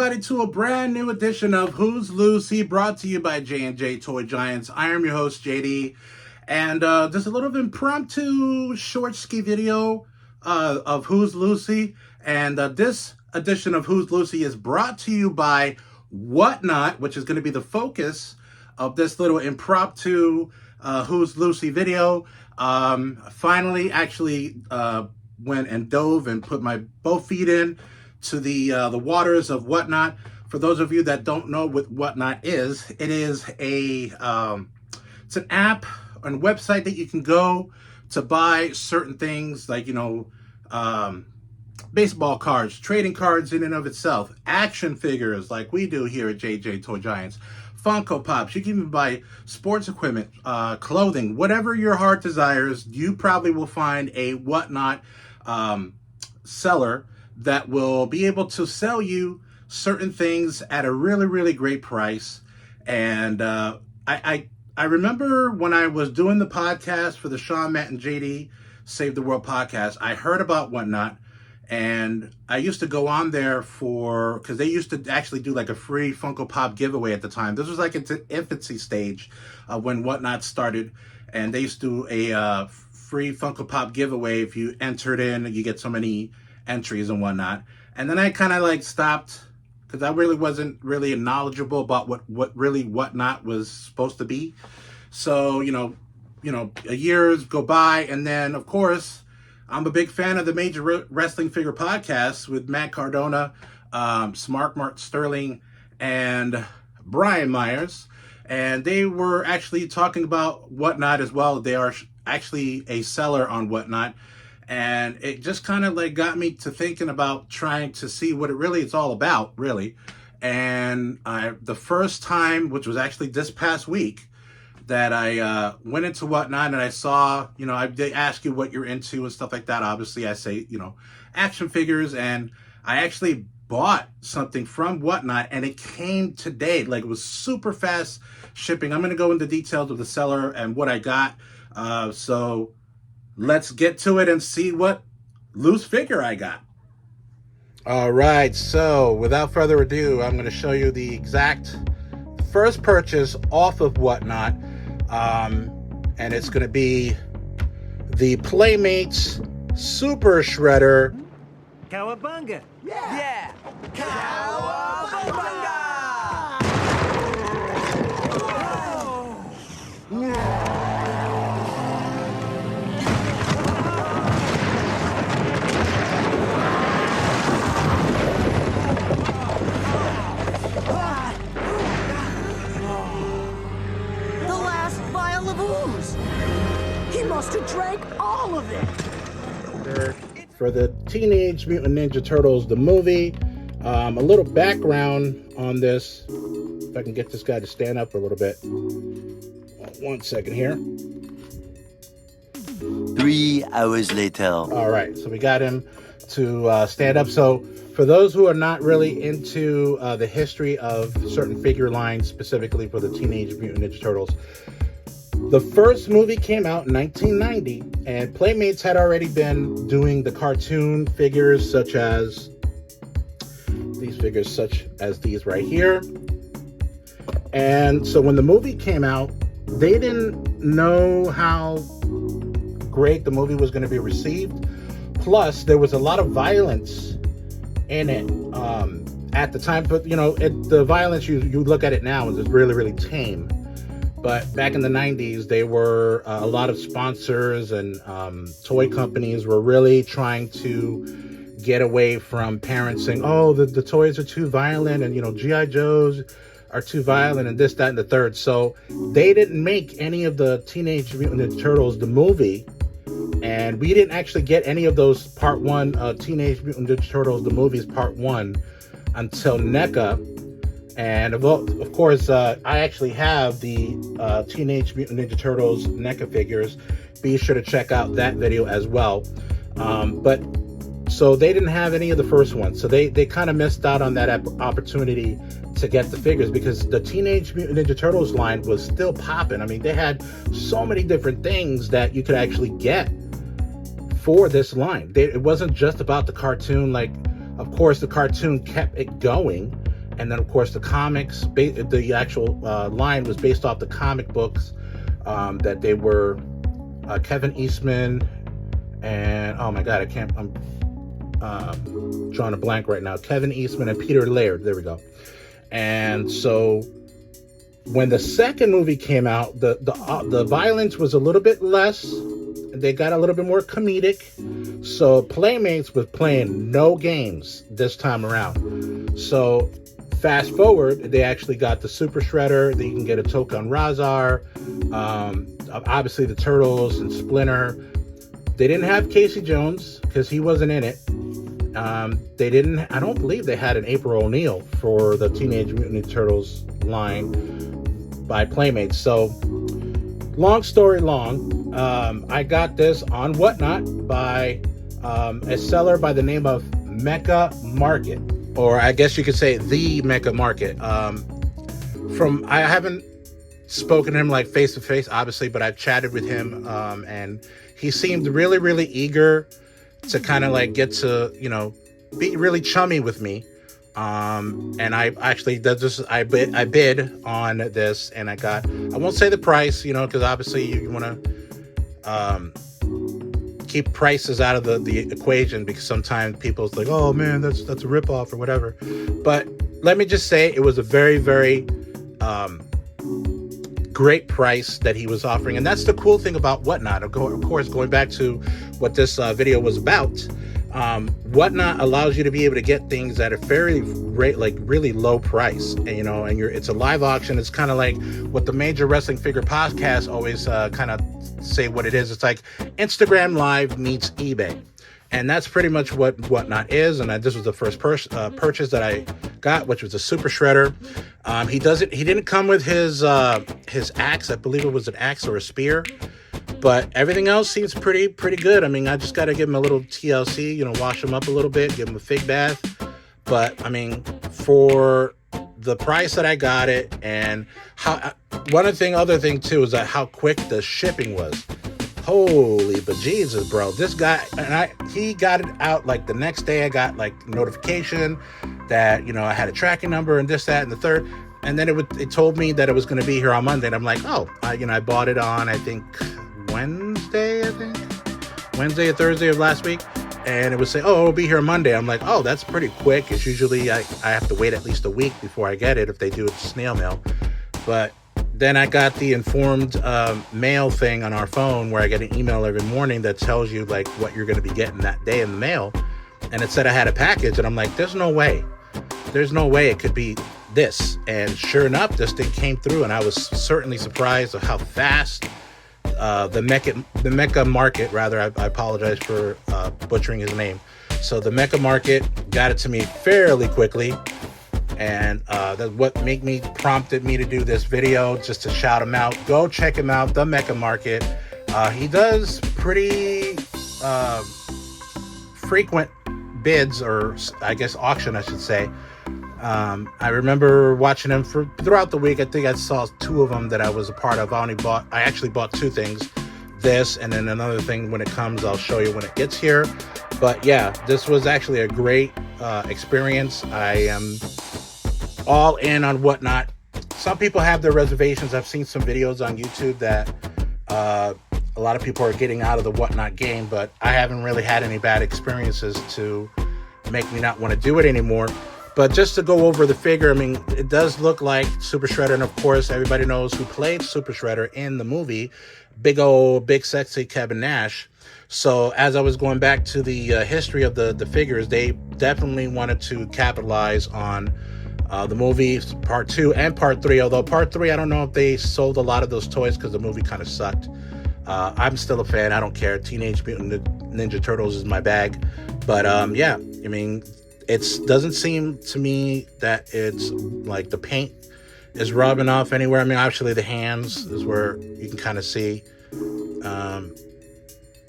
everybody to a brand new edition of Who's Lucy, brought to you by J&J Toy Giants. I am your host, JD, and there's a little impromptu short ski video of Who's Lucy, and this edition of Who's Lucy is brought to you by Whatnot, which is going to be the focus of this little impromptu Who's Lucy video. Finally, actually went and dove and put my both feet in to the waters of Whatnot. For those of you that don't know what Whatnot is, it is it's an app and website that you can go to buy certain things like, baseball cards, trading cards in and of itself, action figures like we do here at J&J Toy Giants, Funko Pops. You can even buy sports equipment, clothing, whatever your heart desires. You probably will find a Whatnot seller that will be able to sell you certain things at a really, really great price. And I remember when I was doing the podcast for the Sean, Matt, and JD Save the World podcast, I heard about Whatnot, and I used to go on there because they used to actually do like a free Funko Pop giveaway at the time. This was like into infancy stage when Whatnot started, and they used to do a free Funko Pop giveaway. If you entered in, you get so many entries and whatnot. And then I kind of like stopped because I really wasn't really knowledgeable about what really Whatnot was supposed to be. So, years go by, and then of course I'm a big fan of the Major Wrestling Figure podcast with Matt Cardona, Smart Mark Sterling, and Brian Myers. And they were actually talking about Whatnot as well. They are actually a seller on Whatnot. And it just kind of like got me to thinking about trying to see what it really is all about, really. And the first time, which was actually this past week, that I went into Whatnot and I saw, they ask you what you're into and stuff like that. Obviously, I say, action figures. And I actually bought something from Whatnot, and it came today. Like, it was super fast shipping. I'm going to go into details of the seller and what I got. So let's get to it and see what loose figure I got. All right, so without further ado, I'm going to show you the exact first purchase off of Whatnot. And it's going to be the Playmates Super Shredder. Cowabunga! Yeah! Cowabunga! The last vial of ooze! He must have drank all of it! For the Teenage Mutant Ninja Turtles, the movie. A little background on this. If I can get this guy to stand up a little bit. 1 second here. 3 hours later. All right, so we got him to stand up. So for those who are not really into the history of certain figure lines, specifically for the Teenage Mutant Ninja Turtles, the first movie came out in 1990, and Playmates had already been doing the cartoon figures, such as these right here. And so when the movie came out, they didn't know how great the movie was going to be received. Plus, there was a lot of violence in it at the time. But, the violence, you look at it now, is really, really tame. But back in the 90s, they were a lot of sponsors and toy companies were really trying to get away from parents saying, oh, the toys are too violent, and, G.I. Joes are too violent, and this, that, and the third. So they didn't make any of the Teenage Mutant Ninja Turtles, the movie, and we didn't actually get any of those Part 1 Teenage Mutant Ninja Turtles, the movies Part 1, until NECA. And of course, I actually have the Teenage Mutant Ninja Turtles NECA figures. Be sure to check out that video as well. But so they didn't have any of the first ones. So they kind of missed out on that opportunity to get the figures, because the Teenage Mutant Ninja Turtles line was still popping. I mean, they had so many different things that you could actually get for this line. It wasn't just about the cartoon. Like, of course, the cartoon kept it going. And then, of course, the comics, the actual line was based off the comic books that they were Kevin Eastman and, oh my God, I'm drawing a blank right now. Kevin Eastman and Peter Laird. There we go. And so when the second movie came out, the violence was a little bit less. They got a little bit more comedic. So Playmates was playing no games this time around. So fast forward, they actually got the Super Shredder. That you can get a Token Razar. Obviously the Turtles and Splinter. They didn't have Casey Jones because he wasn't in it. I don't believe they had an April O'Neil for the Teenage Mutant Ninja Turtles line by Playmates. So, long story long, I got this on Whatnot by a seller by the name of Mecca Market, or I guess you could say the Mecca Market. I haven't spoken to him like face to face, obviously, but I've chatted with him, and he seemed really, really eager to kind of like get to, be really chummy with me. And I actually I bid on this, and I won't say the price, because obviously you want to keep prices out of the equation, because sometimes people's like, oh man, that's a ripoff or whatever. But let me just say it was a very, very great price that he was offering. And that's the cool thing about Whatnot. Of course, going back to what this video was about, Whatnot allows you to be able to get things at a very really low price, and it's a live auction. It's kind of like what the Major Wrestling Figure Podcast always kind of say what it is. It's like Instagram Live meets eBay, and that's pretty much what Whatnot is. And this was the first purchase that I got, which was a Super Shredder. He didn't come with his axe. I believe it was an axe or a spear. But everything else seems pretty good. I mean, I just got to give him a little TLC, wash him up a little bit, give him a fig bath. But, I mean, for the price that I got it, and other thing, too, is that how quick the shipping was. Holy bejesus, bro. This guy, he got it out, like, the next day. I got, like, notification that, I had a tracking number and this, that, and the third. And then it told me that it was going to be here on Monday. And I'm like, I bought it on, I think, Wednesday or Thursday of last week, and it would say, it'll be here Monday. I'm like, that's pretty quick. It's usually I have to wait at least a week before I get it if they do it snail mail. But then I got the informed mail thing on our phone, where I get an email every morning that tells you like what you're going to be getting that day in the mail, and it said I had a package, and I'm like, there's no way it could be this. And sure enough, this thing came through, and I was certainly surprised at how fast the Mecca Market, rather, I apologize for butchering his name. So the Mecca Market got it to me fairly quickly, and that's what prompted me to do this video, just to shout him out. Go check him out, the Mecca Market. He does pretty frequent bids, or I guess auction, I should say. I remember watching him throughout the week. I think I saw 2 of them that I was a part of. I actually bought 2 things, this and then another thing when it comes. I'll show you when it gets here. But yeah, this was actually a great experience. I am all in on Whatnot. Some people have their reservations. I've seen some videos on YouTube that a lot of people are getting out of the Whatnot game, but I haven't really had any bad experiences to make me not want to do it anymore. But just to go over the figure, I mean, it does look like Super Shredder. And of course, everybody knows who played Super Shredder in the movie, big sexy Kevin Nash. So as I was going back to the history of the figures, they definitely wanted to capitalize on the movie part 2 and part 3. Although part 3, I don't know if they sold a lot of those toys because the movie kind of sucked. I'm still a fan. I don't care. Teenage Mutant Ninja Turtles is my bag. But yeah, I mean, it doesn't seem to me that it's like the paint is rubbing off anywhere. I mean, actually the hands is where you can kind of see.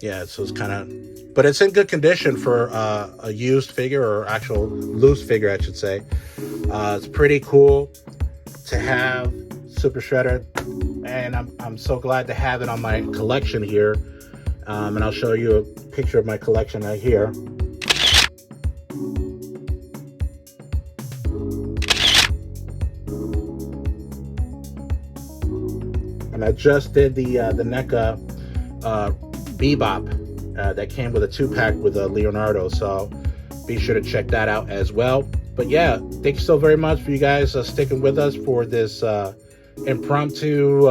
Yeah, so it's kind of, but it's in good condition for a used figure, or actual loose figure, I should say. It's pretty cool to have Super Shredder, and I'm so glad to have it on my collection here. And I'll show you a picture of my collection right here. And I just did the NECA Bebop that came with a 2-pack with Leonardo. So be sure to check that out as well. But yeah, thank you so very much for you guys sticking with us for this impromptu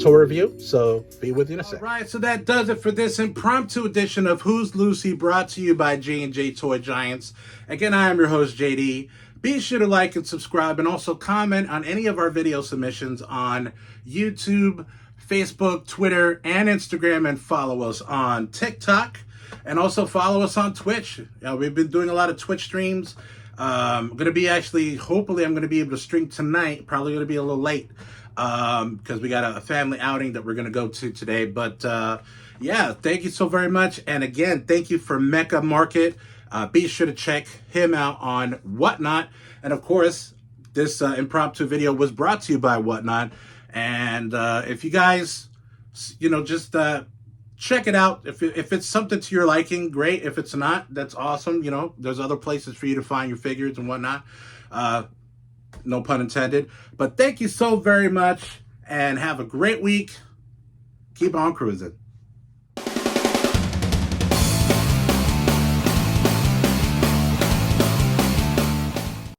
tour review. So be with you in a second. All right, so that does it for this impromptu edition of Who's Lucy, brought to you by J&J Toy Giants. Again, I am your host, JD. Be sure to like and subscribe, and also comment on any of our video submissions on YouTube, Facebook, Twitter, and Instagram, and follow us on TikTok, and also follow us on Twitch. We've been doing a lot of Twitch streams. I'm going to be hopefully I'm going to be able to stream tonight. Probably going to be a little late because we got a family outing that we're going to go to today. But yeah, thank you so very much. And again, thank you for Mecca Market. Be sure to check him out on Whatnot. And of course, this impromptu video was brought to you by Whatnot. And if you guys, just check it out. If it's something to your liking, great. If it's not, that's awesome. There's other places for you to find your figures and whatnot. No pun intended. But thank you so very much, and have a great week. Keep on cruising.